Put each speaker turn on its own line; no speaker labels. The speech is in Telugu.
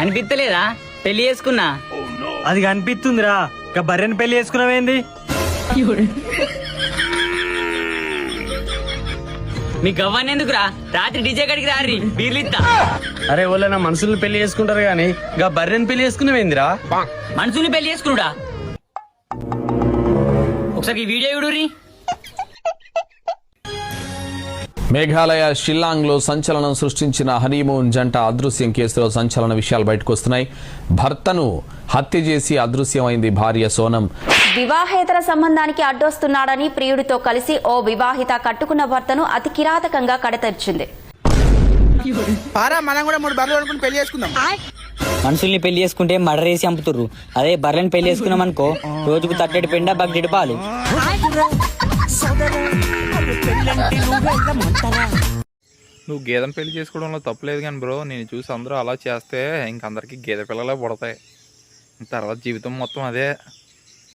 అనిపిస్తలేదా పెళ్లి చేసుకున్నా?
అది కనిపిస్తుందిరా. ఇక బర్రెని పెళ్లి చేసుకున్నావేంది?
మీ గవ్వని ఎందుకురా? రాత్రి డీజే గడికి రారి బీర్లిస్తా.
అరే వాళ్ళ మనుషుల్ని పెళ్లి చేసుకుంటారు గానీ ఇక బర్రెని పెళ్లి చేసుకున్నావేందిరా?
మనుషుల్ని పెళ్లి చేసుకున్నాడా? ఒకసారి ఈ వీడియో చూడురి.
మేఘాలయ షిల్లాంగ్ లో సంచలనం సృష్టించిన హనీమూన్ జంట అదృశ్యం కేసులో సంచలన విషయాలు బయటకు వస్తున్నాయి. భర్తను హత్య చేసి అదృశ్యమైంది భార్య సోనం.
వివాహేతర సంబంధానికి అడ్డొస్తున్నాడని ప్రియుడితో కలిసి ఓ వివాహిత కట్టుకున్న భర్తను అతి కిరాతకంగా కడతెర్చింది.
మనుషుల్ని పెళ్లి చేసుకుంటే మర్డర్ చేసి చంపుతుర్రు. అదే బర్రెని పెళ్లి చేసుకున్నాం అనుకో, రోజుకు తట్టెడు పెండ బగ్గెడు పాలు.
నువ్వు గేదెని పెళ్లి చేసుకోవడంలో తప్పులేదు కానీ బ్రో, నేను చూసి అందరూ అలా చేస్తే ఇంకందరికి గేదె పిల్లలే పుడతాయి. తర్వాత జీవితం మొత్తం అదే.